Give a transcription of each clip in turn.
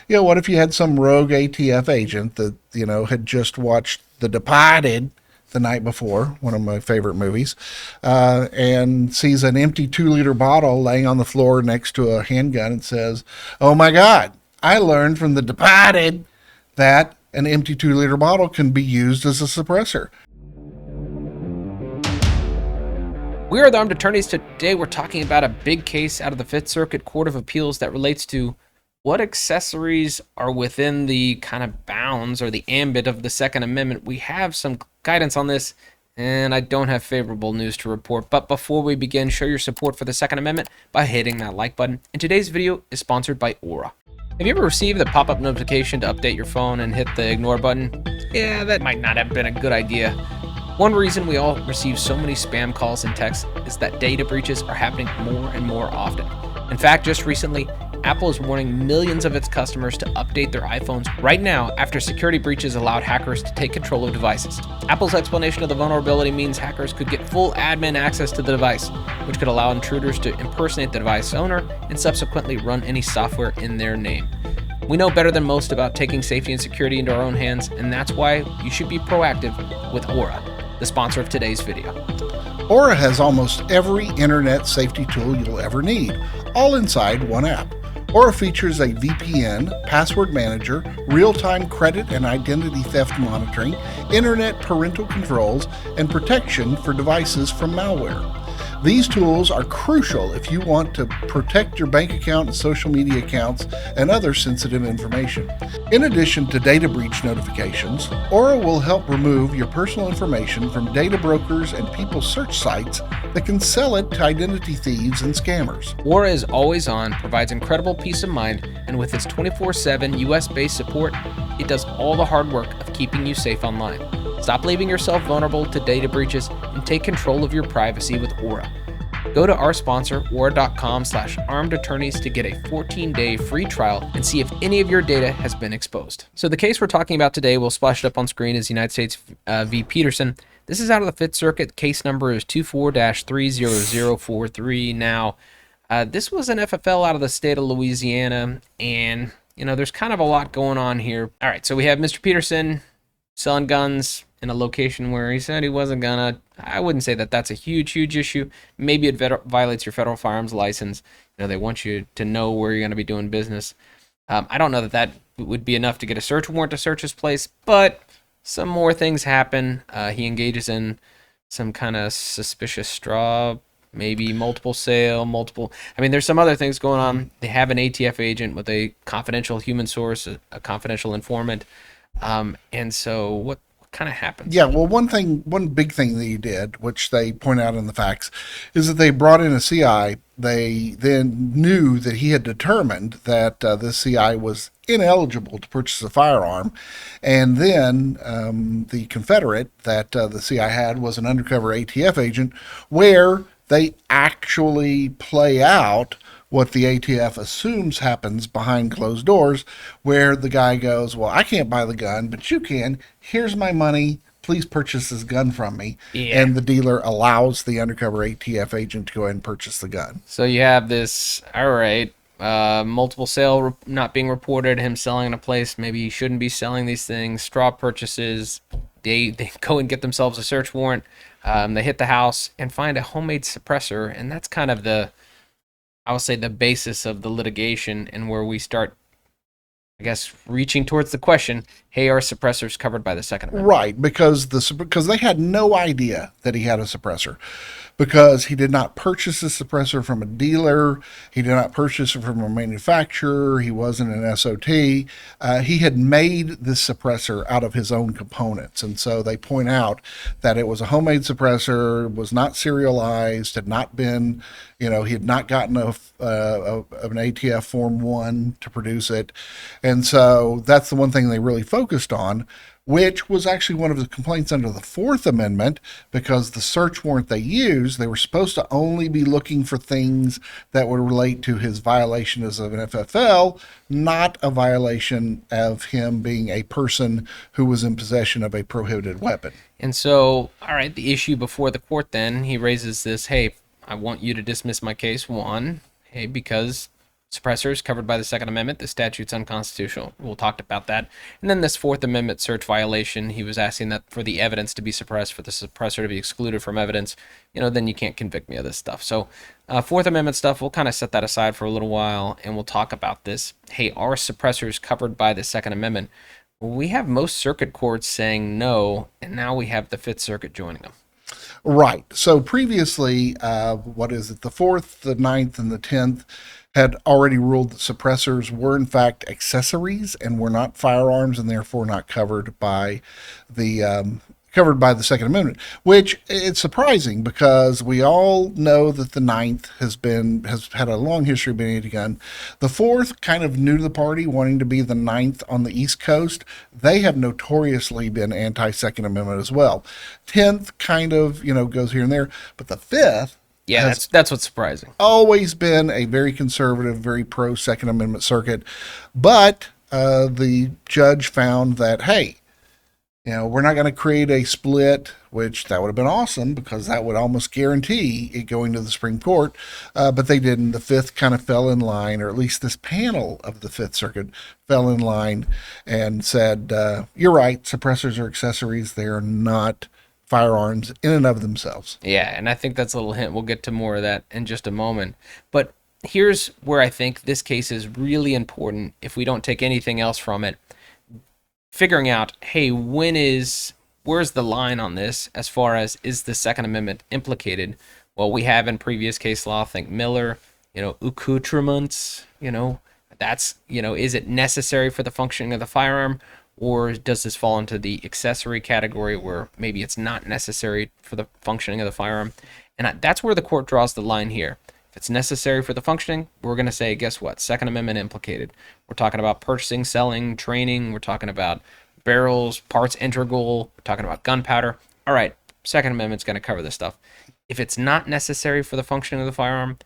What if you had some rogue ATF agent that, had just watched The Departed the night before, one of my favorite movies, and sees an empty 2 liter bottle laying on the floor next to a handgun and says, "Oh my God, I learned from The Departed that an empty 2 liter bottle can be used as a suppressor." We are the armed attorneys. Today we're talking about a big case out of the Fifth Circuit Court of Appeals that relates to what accessories are within the kind of bounds or the ambit of the Second Amendment. We have some guidance on this, and I don't have favorable news to report. But before we begin, show your support for the Second Amendment by hitting that like button. And today's video is sponsored by Aura. Have you ever received the pop-up notification to update your phone and hit the ignore button? Yeah, that might not have been a good idea. One reason we all receive so many spam calls and texts is that data breaches are happening more and more often. In fact, just recently, Apple is warning millions of its customers to update their iPhones right now after security breaches allowed hackers to take control of devices. Apple's explanation of the vulnerability means hackers could get full admin access to the device, which could allow intruders to impersonate the device owner and subsequently run any software in their name. We know better than most about taking safety and security into our own hands, and that's why you should be proactive with Aura, the sponsor of today's video. Aura has almost every internet safety tool you'll ever need, all inside one app. Aura features a VPN, password manager, real-time credit and identity theft monitoring, internet parental controls, and protection for devices from malware. These tools are crucial if you want to protect your bank account and social media accounts and other sensitive information. In addition to data breach notifications, Aura will help remove your personal information from data brokers and people's search sites that can sell it to identity thieves and scammers. Aura is always on, provides incredible peace of mind, and with its 24/7 US-based support, it does all the hard work of keeping you safe online. Stop leaving yourself vulnerable to data breaches and take control of your privacy with Aura. Go to our sponsor, aura.com/armedattorneys to get a 14-day free trial and see if any of your data has been exposed. So the case we're talking about today, we'll splash it up on screen, is United States v. Peterson. This is out of the Fifth Circuit. Case number is 24-30043. Now, this was an FFL out of the state of Louisiana, and, there's kind of a lot going on here. All right, so we have Mr. Peterson selling guns in a location where he said he wasn't gonna. I wouldn't say that that's a huge issue. Maybe it violates your federal firearms license. They want you to know where you're going to be doing business. I don't know that would be enough to get a search warrant to search his place, but some more things happen. He engages in some kind of suspicious straw, maybe multiple sale, there's some other things going on. They have an ATF agent with a confidential human source, a confidential informant. And so what kind of happens? Yeah, well, one big thing that he did, which they point out in the facts, is that they brought in a CI. They then knew that he had determined that this CI was ineligible to purchase a firearm. And then the Confederate that the CI had was an undercover ATF agent, where they actually play out what the ATF assumes happens behind closed doors, where the guy goes, "Well, I can't buy the gun, but you can. Here's my money. Please purchase this gun from me." Yeah. And the dealer allows the undercover ATF agent to go ahead and purchase the gun. So you have this, all right, multiple sale not being reported, him selling in a place maybe he shouldn't be selling these things, straw purchases. They go and get themselves a search warrant. They hit the house and find a homemade suppressor, and that's kind of the basis of the litigation, and where we start, I guess, reaching towards the question, hey, are suppressors covered by the Second Amendment? Right, because they had no idea that he had a suppressor, because he did not purchase a suppressor from a dealer. He did not purchase it from a manufacturer. He wasn't an SOT. He had made this suppressor out of his own components. And so they point out that it was a homemade suppressor, was not serialized, had not been, he had not gotten an ATF Form 1 to produce it. And so that's the one thing they really focused on, which was actually one of the complaints under the Fourth Amendment, because the search warrant they used, they were supposed to only be looking for things that would relate to his violation as of an FFL, not a violation of him being a person who was in possession of a prohibited weapon. And so, all right, the issue before the court then, he raises this, hey, I want you to dismiss my case, one, hey, because suppressors covered by the Second Amendment. The statute's unconstitutional. We'll talk about that. And then this Fourth Amendment search violation, he was asking that for the evidence to be suppressed, for the suppressor to be excluded from evidence, then you can't convict me of this stuff. So Fourth Amendment stuff, we'll kind of set that aside for a little while, and we'll talk about this. Hey, are suppressors covered by the Second Amendment? Well, we have most circuit courts saying no, and now we have the Fifth Circuit joining them. Right. So previously, what is it? The 4th, the 9th, and the 10th had already ruled that suppressors were in fact accessories and were not firearms, and therefore not covered by the Second Amendment. Which it's surprising because we all know that the 9th has had a long history of being anti-gun. The 4th, kind of new to the party, wanting to be the 9th on the East Coast, they have notoriously been anti-Second Amendment as well. 10th kind of goes here and there, but the 5th. Yeah, that's what's surprising. Always been a very conservative, very pro Second Amendment circuit, but the judge found that, hey, we're not going to create a split, which that would have been awesome because that would almost guarantee it going to the Supreme Court, but they didn't. The 5th kind of fell in line, or at least this panel of the 5th Circuit fell in line and said, you're right, suppressors are accessories. They are not firearms in and of themselves. Yeah, and I think that's a little hint. We'll get to more of that in just a moment. But here's where I think this case is really important if we don't take anything else from it. Figuring out, hey, where's the line on this as far as is the Second Amendment implicated? Well, we have in previous case law, think Miller, accoutrements, that's, is it necessary for the functioning of the firearm? Or does this fall into the accessory category where maybe it's not necessary for the functioning of the firearm? And that's where the court draws the line here. If it's necessary for the functioning, we're going to say, guess what? Second Amendment implicated. We're talking about purchasing, selling, training. We're talking about barrels, parts integral. We're talking about gunpowder. All right, Second Amendment's going to cover this stuff. If it's not necessary for the functioning of the firearm,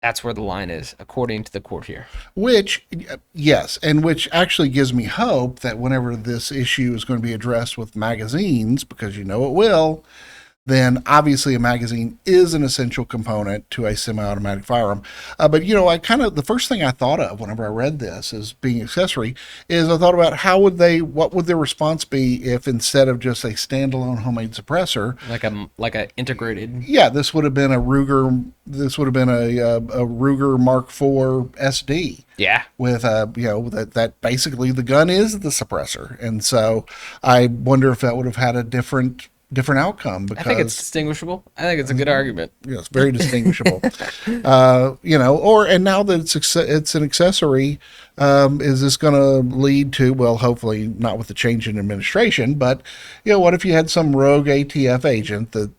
that's where the line is, according to the court here. Which, yes, and which actually gives me hope that whenever this issue is going to be addressed with magazines, because it will, then obviously a magazine is an essential component to a semi-automatic firearm. But the first thing I thought of whenever I read this as being accessory is I thought about what would their response be if instead of just a standalone homemade suppressor, like a integrated. Yeah, this would have been a Ruger. This would have been a Ruger Mark IV SD. Yeah, with that basically the gun is the suppressor, and so I wonder if that would have had a different outcome. Because I think it's distinguishable. I think it's a good argument. Yes, very distinguishable. And now that it's an accessory, is this going to lead to, well, hopefully not with the change in administration, but what if you had some rogue ATF agent that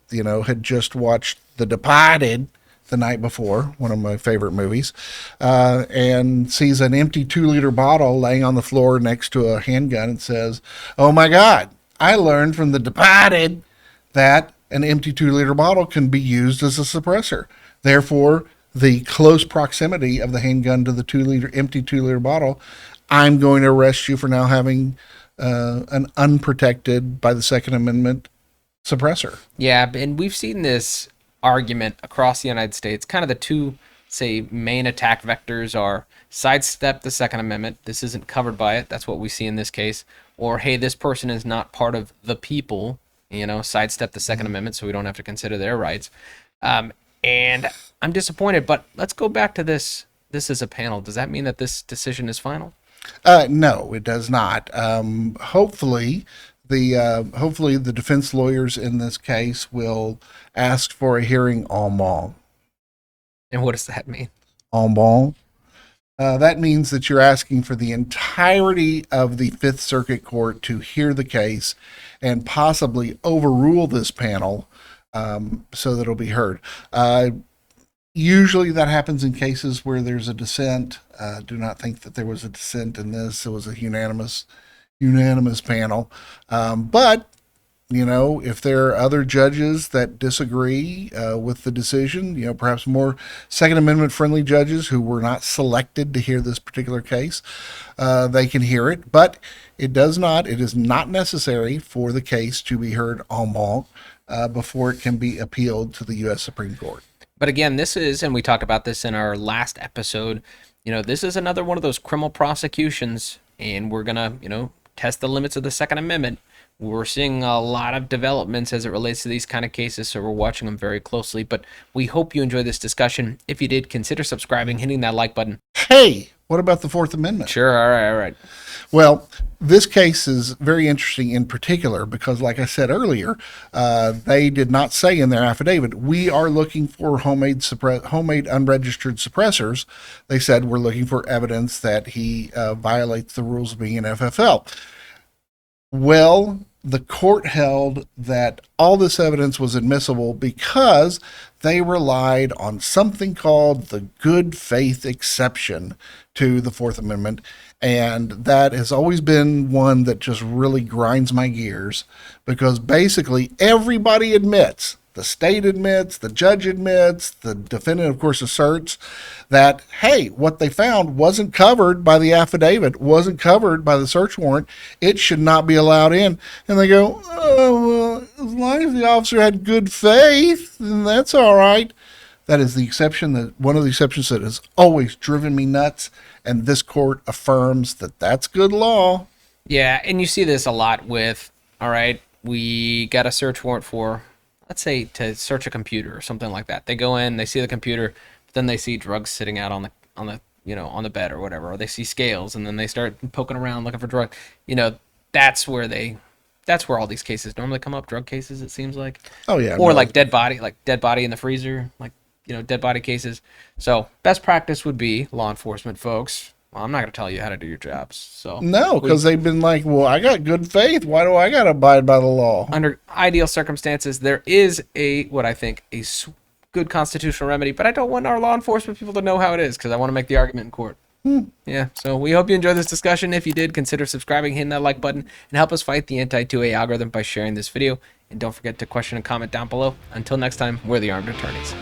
had just watched The Departed the night before, one of my favorite movies, and sees an empty 2-liter bottle laying on the floor next to a handgun and says, "Oh my God, I learned from The Departed that an empty 2-liter bottle can be used as a suppressor. Therefore, the close proximity of the handgun to the empty 2-liter bottle, I'm going to arrest you for now having an unprotected by the Second Amendment suppressor." Yeah, and we've seen this argument across the United States. Kind of the two, say, main attack vectors are sidestep the Second Amendment. This isn't covered by it. That's what we see in this case. Or, hey, this person is not part of the people. Sidestep the Second Amendment so we don't have to consider their rights. And I'm disappointed, but let's go back to this. This is a panel. Does that mean that this decision is final? No, it does not. Hopefully the defense lawyers in this case will ask for a hearing en banc. And what does that mean? En banc. That means that you're asking for the entirety of the Fifth Circuit Court to hear the case and possibly overrule this panel so that it'll be heard. Usually that happens in cases where there's a dissent. Do not think that there was a dissent in this. It was a unanimous panel. But if there are other judges that disagree with the decision, perhaps more Second Amendment friendly judges who were not selected to hear this particular case, they can hear it. But it is not necessary for the case to be heard en banc before it can be appealed to the U.S. Supreme Court. But again, this is, and we talked about this in our last episode, this is another one of those criminal prosecutions, and we're gonna, test the limits of the Second Amendment. We're seeing a lot of developments as it relates to these kind of cases, so we're watching them very closely. But we hope you enjoyed this discussion. If you did, consider subscribing, hitting that like button. Hey, what about the Fourth Amendment? Sure, all right. Well, this case is very interesting in particular because, like I said earlier, they did not say in their affidavit, we are looking for homemade unregistered suppressors. They said we're looking for evidence that he violates the rules of being an FFL. Well, the court held that all this evidence was admissible because they relied on something called the good faith exception to the Fourth Amendment. And that has always been one that just really grinds my gears because basically everybody admits, the state admits, the judge admits, the defendant, of course, asserts that, hey, what they found wasn't covered by the affidavit, wasn't covered by the search warrant. It should not be allowed in. And they go, oh, well, as long as the officer had good faith, then that's all right. That is the exception, that one of the exceptions that has always driven me nuts. And this court affirms that that's good law. Yeah, and you see this a lot with, all right, we got a search warrant for, let's say, to search a computer or something like that. They go in, they see the computer, but then they see drugs sitting out on the bed or whatever, or they see scales, and then they start poking around looking for drugs. That's where all these cases normally come up, drug cases, it seems like. Oh yeah. Or like dead body in the freezer, dead body cases. So best practice would be, law enforcement folks, well, I'm not going to tell you how to do your jobs. So no, because they've been like, well, I got good faith. Why do I got to abide by the law? Under ideal circumstances, there is what I think a good constitutional remedy, but I don't want our law enforcement people to know how it is because I want to make the argument in court. Yeah, so we hope you enjoyed this discussion. If you did, consider subscribing, hitting that like button, and help us fight the anti-2A algorithm by sharing this video. And don't forget to question and comment down below. Until next time, we're the Armed Attorneys.